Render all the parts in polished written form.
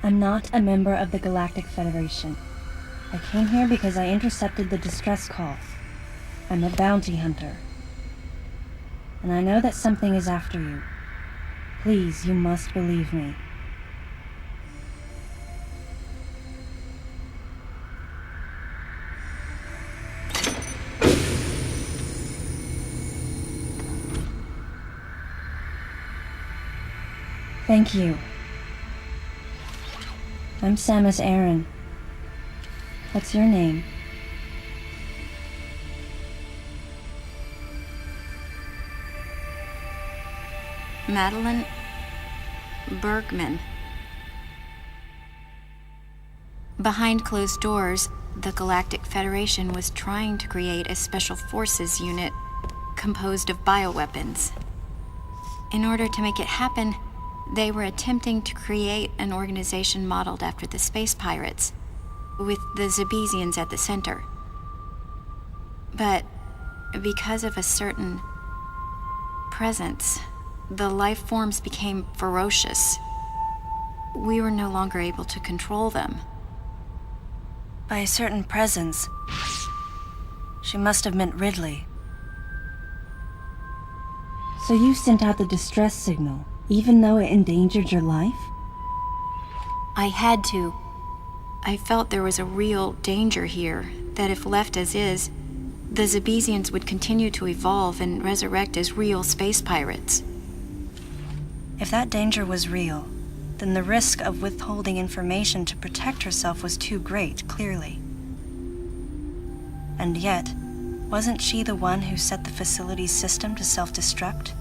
I'm not a member of the Galactic Federation. I came here because I intercepted the distress call. I'm a bounty hunter. And I know that something is after you. Please, you must believe me. Thank you. I'm Samus Aran. What's your name? Madeline Bergman. Behind closed doors, the Galactic Federation was trying to create a special forces unit composed of bioweapons. In order to make it happen, they were attempting to create an organization modeled after the space pirates, with the Zebesians at the center. But because of a certain presence, the life forms became ferocious. We were no longer able to control them. By a certain presence, she must have meant Ridley. So you sent out the distress signal, even though it endangered your life? I had to. I felt there was a real danger here, that if left as is, the Zebesians would continue to evolve and resurrect as real space pirates. If that danger was real, then the risk of withholding information to protect herself was too great, clearly. And yet, wasn't she the one who set the facility's system to self-destruct?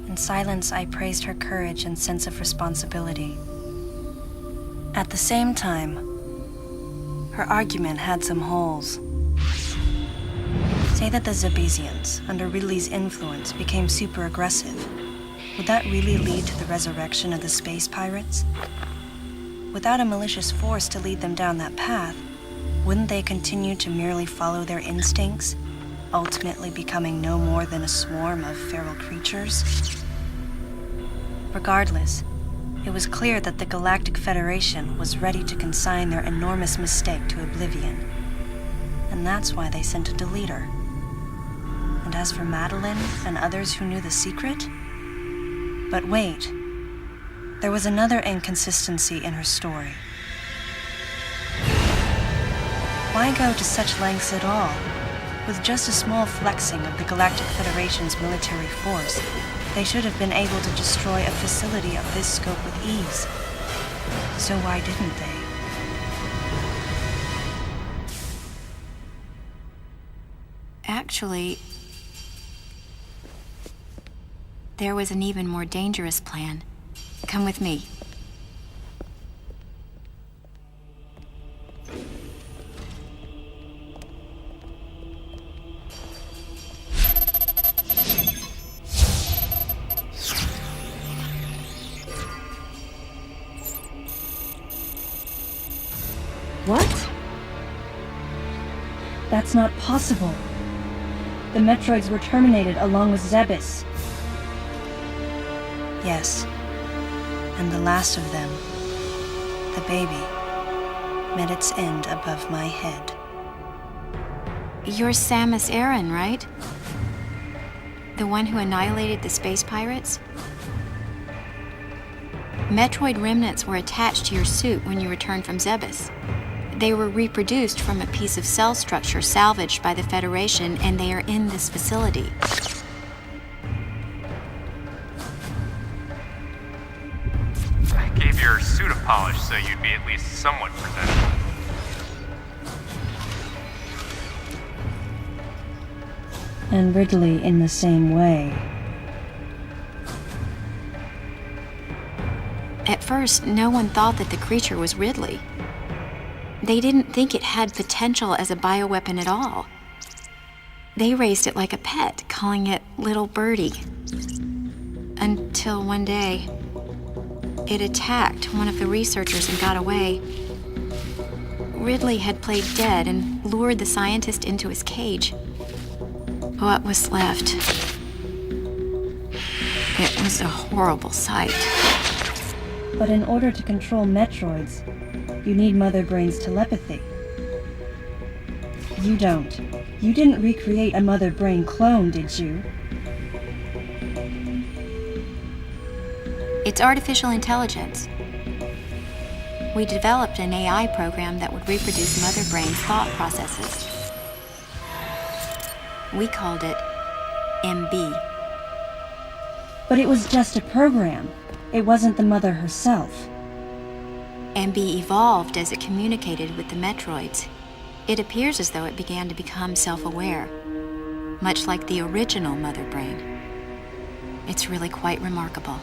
In silence, I praised her courage and sense of responsibility. At the same time, her argument had some holes. Say that the Zebesians, under Ridley's influence, became super aggressive. Would that really lead to the resurrection of the space pirates? Without a malicious force to lead them down that path, wouldn't they continue to merely follow their instincts, ultimately becoming no more than a swarm of feral creatures? Regardless, it was clear that the Galactic Federation was ready to consign their enormous mistake to oblivion. And that's why they sent a deleter. And as for Madeline and others who knew the secret? But wait, there was another inconsistency in her story. Why go to such lengths at all? With just a small flexing of the Galactic Federation's military force, they should have been able to destroy a facility of this scope with ease. So why didn't they? Actually, there was an even more dangerous plan. Come with me. What? That's not possible. The Metroids were terminated along with Zebes. Yes. And the last of them, the baby, met its end above my head. You're Samus Aran, right? The one who annihilated the space pirates? Metroid remnants were attached to your suit when you returned from Zebes. They were reproduced from a piece of cell structure salvaged by the Federation, and they are in this facility. I gave your suit a polish so you'd be at least somewhat presentable. And Ridley in the same way. At first, no one thought that the creature was Ridley. They didn't think it had potential as a bioweapon at all. They raised it like a pet, calling it Little Birdie. Until one day, it attacked one of the researchers and got away. Ridley had played dead and lured the scientist into his cage. What was left? It was a horrible sight. But in order to control Metroids, you need Mother Brain's telepathy. You don't. You didn't recreate a Mother Brain clone, did you? It's artificial intelligence. We developed an AI program that would reproduce Mother Brain's thought processes. We called it MB. But it was just a program. It wasn't the Mother herself. MB evolved as it communicated with the Metroids. It appears as though it began to become self-aware, much like the original Mother Brain. It's really quite remarkable.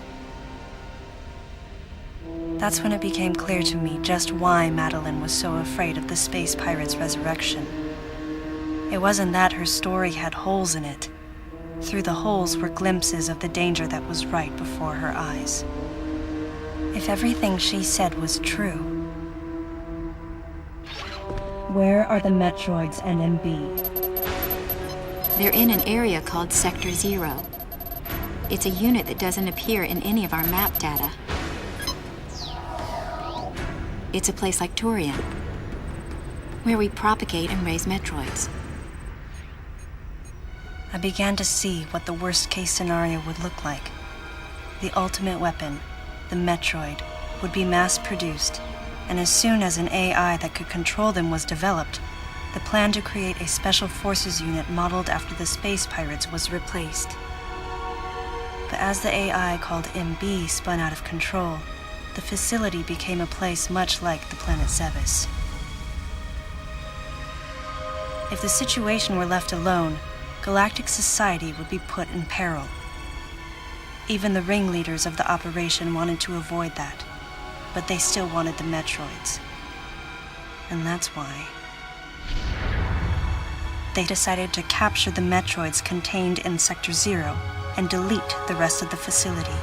That's when it became clear to me just why Madeline was so afraid of the space pirate's resurrection. It wasn't that her story had holes in it. Through the holes were glimpses of the danger that was right before her eyes. If everything she said was true, where are the Metroids and MB? They're in an area called Sector 0. It's a unit that doesn't appear in any of our map data. It's a place like Turian, where we propagate and raise Metroids. I began to see what the worst-case scenario would look like. The ultimate weapon, the Metroid, would be mass-produced, and as soon as an AI that could control them was developed, the plan to create a special forces unit modeled after the space pirates was replaced. But as the AI called MB spun out of control, the facility became a place much like the planet Zevis. If the situation were left alone, galactic society would be put in peril. Even the ringleaders of the operation wanted to avoid that, but they still wanted the Metroids. And that's why they decided to capture the Metroids contained in Sector 0 and delete the rest of the facility,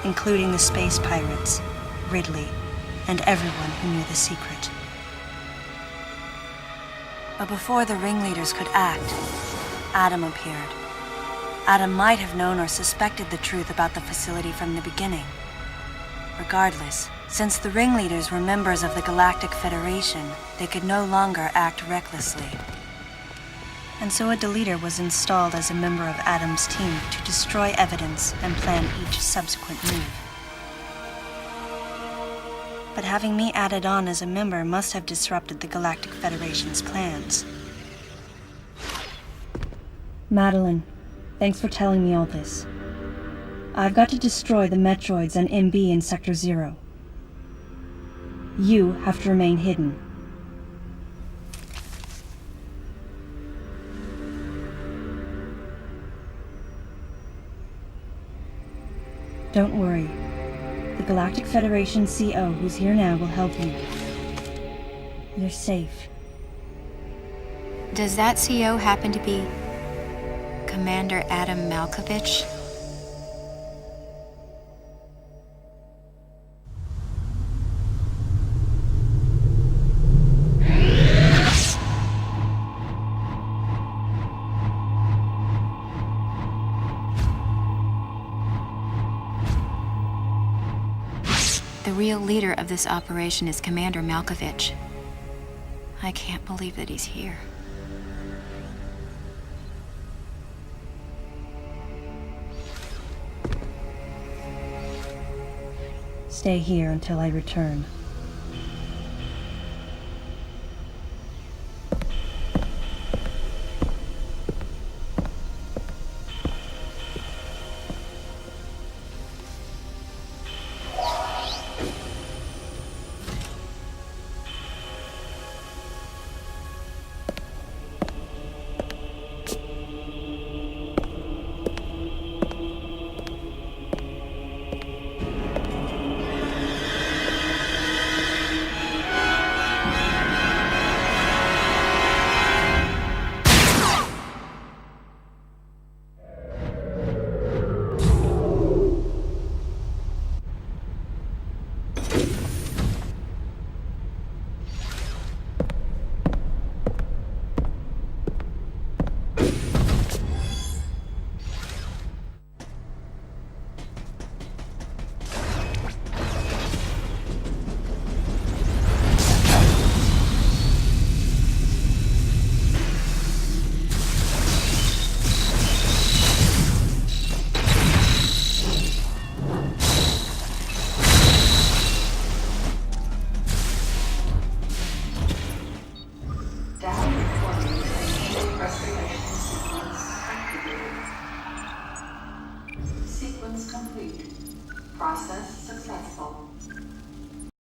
including the space pirates, Ridley, and everyone who knew the secret. But before the ringleaders could act, Adam appeared. Adam might have known or suspected the truth about the facility from the beginning. Regardless, since the ringleaders were members of the Galactic Federation, they could no longer act recklessly. And so a deleter was installed as a member of Adam's team to destroy evidence and plan each subsequent move. But having me added on as a member must have disrupted the Galactic Federation's plans. Madeline, thanks for telling me all this. I've got to destroy the Metroids and MB in Sector 0. You have to remain hidden. Don't worry. The Galactic Federation CO who's here now will help you. You're safe. Does that CO happen to be Commander Adam Malkovich? The real leader of this operation is Commander Malkovich. I can't believe that he's here. Stay here until I return.